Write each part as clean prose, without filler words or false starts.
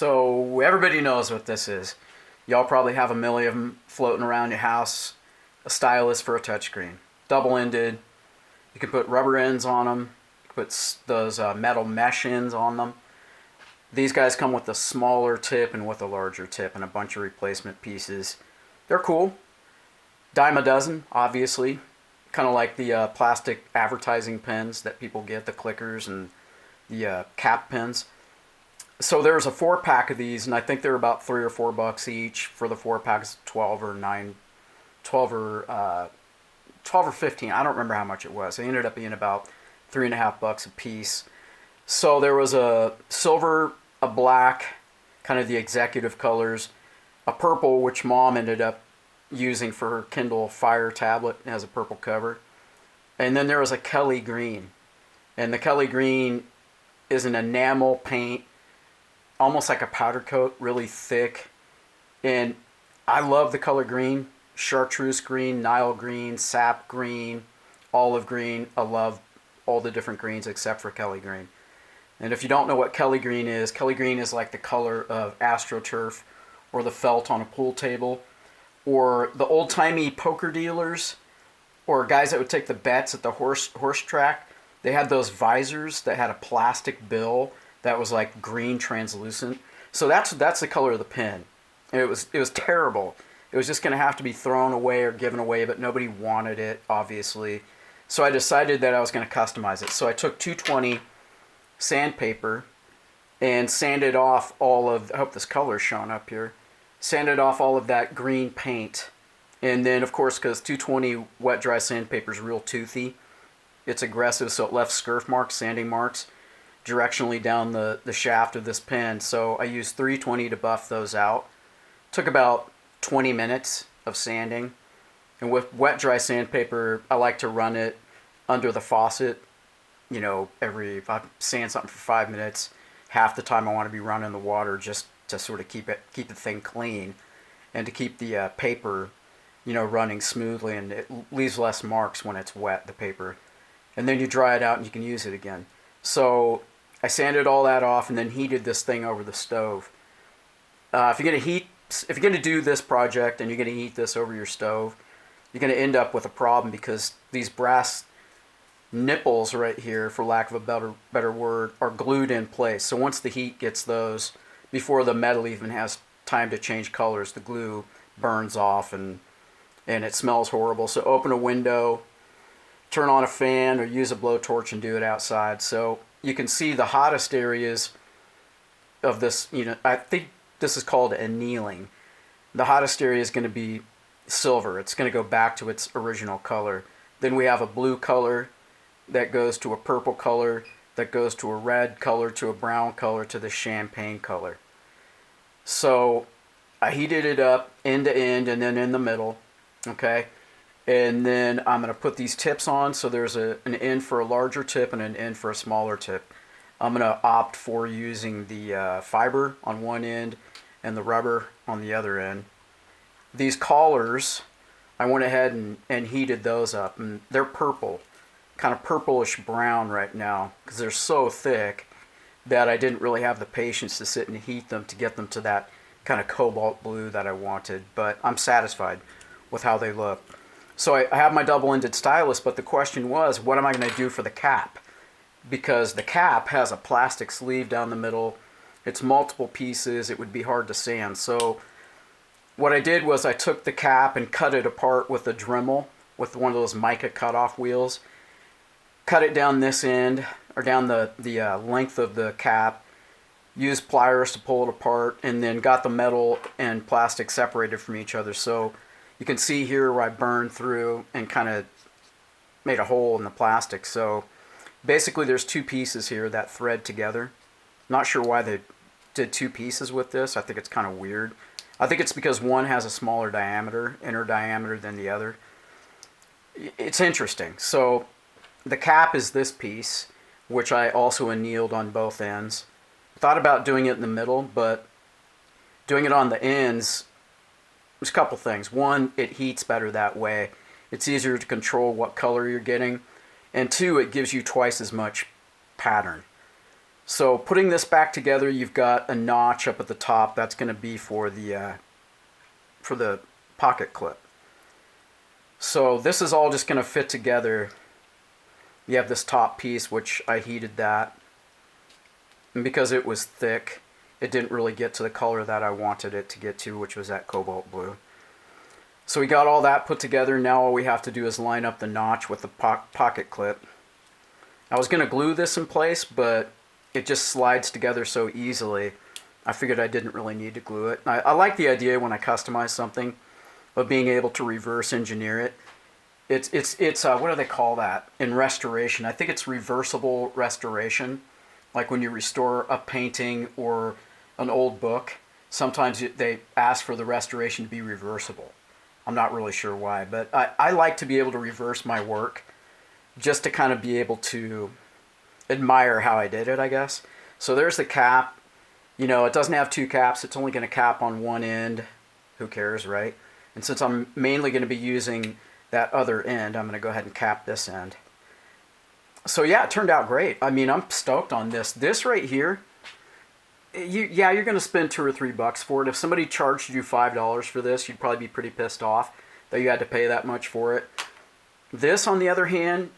So everybody knows what this is. Y'all probably have a million of them floating around your house. A stylus for a touchscreen. Double-ended. You can put rubber ends on them. You can put those metal mesh ends on them. These guys come with a smaller tip and with a larger tip and a bunch of replacement pieces. They're cool. Dime a dozen, obviously. Kind of like the plastic advertising pens that people get, the clickers and the cap pens. So there's a 4-pack of these, and I think they're about $3 or $4 each. For the 4-packs, 12 or 9, 12 or 15. I don't remember how much it was. It ended up being about $3.50 a piece. So there was a silver, a black, kind of the executive colors, a purple, which Mom ended up using for her Kindle Fire tablet. It has a purple cover. And then there was a Kelly green. And the Kelly green is an enamel paint, almost like a powder coat, really thick. And I love the color green. Chartreuse green, Nile green, sap green, olive green. I love all the different greens except for Kelly green. And if you don't know what Kelly green is like the color of AstroTurf or the felt on a pool table, or the old-timey poker dealers, or guys that would take the bets at the horse track. They had those visors that had a plastic bill that was like green translucent. So that's the color of the pen. And it was terrible. It was just going to have to be thrown away or given away, but nobody wanted it, obviously. So I decided that I was going to customize it. So I took 220 sandpaper and sanded off all of, I hope this color is showing up here, sanded off all of that green paint. And then, of course, because 220 wet dry sandpaper is real toothy, it's aggressive, so it left scurf marks, sanding marks, directionally down the shaft of this pen. So I used 320 to buff those out. Took about 20 minutes of sanding. And with wet dry sandpaper, I like to run it under the faucet. You know, if I sand something for 5 minutes, half the time I want to be running the water just to sort of keep the thing clean and to keep the paper, running smoothly, and it leaves less marks when it's wet, the paper. And then you dry it out and you can use it again. So I sanded all that off and then heated this thing over the stove. If you're going to do this project and you're going to heat this over your stove, you're going to end up with a problem because these brass nipples right here, for lack of a better word, are glued in place. So once the heat gets those, before the metal even has time to change colors, the glue burns off and it smells horrible. So open a window, turn on a fan, or use a blowtorch and do it outside. So you can see the hottest areas of this, I think this is called annealing. The hottest area is going to be silver. It's going to go back to its original color. Then we have a blue color that goes to a purple color, that goes to a red color, to a brown color, to the champagne color. So I heated it up end to end and then in the middle, okay? And then I'm going to put these tips on. So there's an end for a larger tip and an end for a smaller tip. I'm going to opt for using the fiber on one end and the rubber on the other end. These collars, I went ahead and heated those up, and they're purple, kind of purplish brown right now because they're so thick that I didn't really have the patience to sit and heat them to get them to that kind of cobalt blue that I wanted, but I'm satisfied with how they look. So I have my double-ended stylus, but the question was, what am I going to do for the cap? Because the cap has a plastic sleeve down the middle. It's multiple pieces. It would be hard to sand. So what I did was I took the cap and cut it apart with a Dremel, with one of those mica cutoff wheels. Cut it down this end, or down the length of the cap. Used pliers to pull it apart, and then got the metal and plastic separated from each other. So you can see here where I burned through and kind of made a hole in the plastic. So basically there's two pieces here that thread together. Not sure why they did two pieces with this. I think it's kind of weird. I think it's because one has a smaller diameter, inner diameter, than the other. It's interesting. So the cap is this piece, which I also annealed on both ends. Thought about doing it in the middle, but doing it on the ends, there's a couple things. One, it heats better that way. It's easier to control what color you're getting. And two, it gives you twice as much pattern. So putting this back together, you've got a notch up at the top. That's going to be for the pocket clip. So this is all just going to fit together. You have this top piece, which I heated that. And because it was thick, it didn't really get to the color that I wanted it to get to, which was that cobalt blue. So we got all that put together. Now all we have to do is line up the notch with the pocket clip. I was going to glue this in place, but it just slides together so easily. I figured I didn't really need to glue it. I like the idea when I customize something of being able to reverse engineer it. It's what do they call that in restoration? I think it's reversible restoration. Like when you restore a painting or an old book, sometimes they ask for the restoration to be reversible. I'm not really sure why, but I like to be able to reverse my work just to kind of be able to admire how I did it, I guess. So there's the cap. You know, it doesn't have two caps. It's only going to cap on one end. Who cares, right? And since I'm mainly going to be using that other end, I'm going to go ahead and cap this end. So yeah, it turned out great. I mean, I'm stoked on this. This right here, you're going to spend $2 or $3 for it. If somebody charged you $5 for this, you'd probably be pretty pissed off that you had to pay that much for it. This, on the other hand,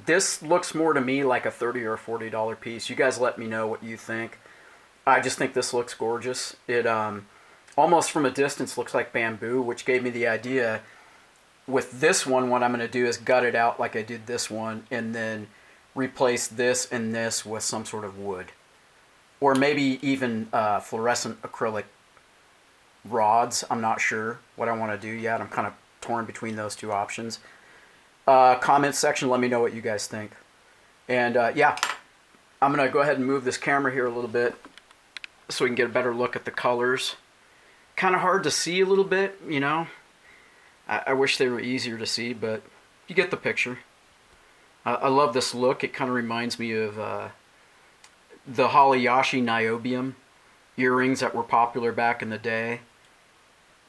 this looks more to me like a $30 or $40 piece. You guys let me know what you think. I just think this looks gorgeous. It almost from a distance looks like bamboo, which gave me the idea. With this one, what I'm going to do is gut it out like I did this one, and then replace this and this with some sort of wood. Or maybe even fluorescent acrylic rods. I'm not sure what I want to do yet. I'm kind of torn between those two options. Comment section, let me know what you guys think. And yeah, I'm going to go ahead and move this camera here a little bit so we can get a better look at the colors. Kind of hard to see a little bit, you know. I wish they were easier to see, but you get the picture. I love this look. It kind of reminds me of the Haliyashi niobium earrings that were popular back in the day.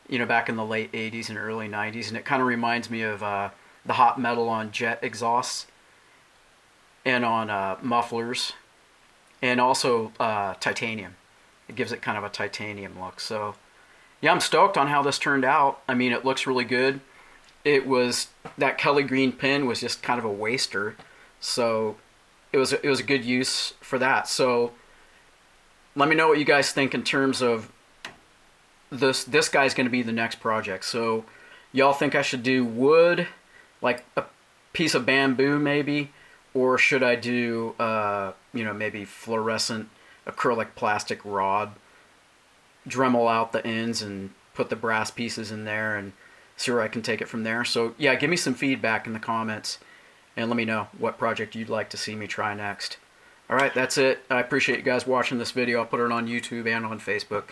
You know, back in the late 80s and early 90s. And it kind of reminds me of the hot metal on jet exhausts and on mufflers. And also titanium. It gives it kind of a titanium look. So yeah, I'm stoked on how this turned out. I mean, it looks really good. It was, that Kelly green pen was just kind of a waster. So it was a good use for that. So let me know what you guys think in terms of this guy's going to be the next project. So y'all think I should do wood, like a piece of bamboo maybe, or should I do you know, maybe fluorescent acrylic plastic rod, Dremel out the ends and put the brass pieces in there and see where I can take it from there. So yeah, give me some feedback in the comments and let me know what project you'd like to see me try next. Alright, that's it. I appreciate you guys watching this video. I'll put it on YouTube and on Facebook.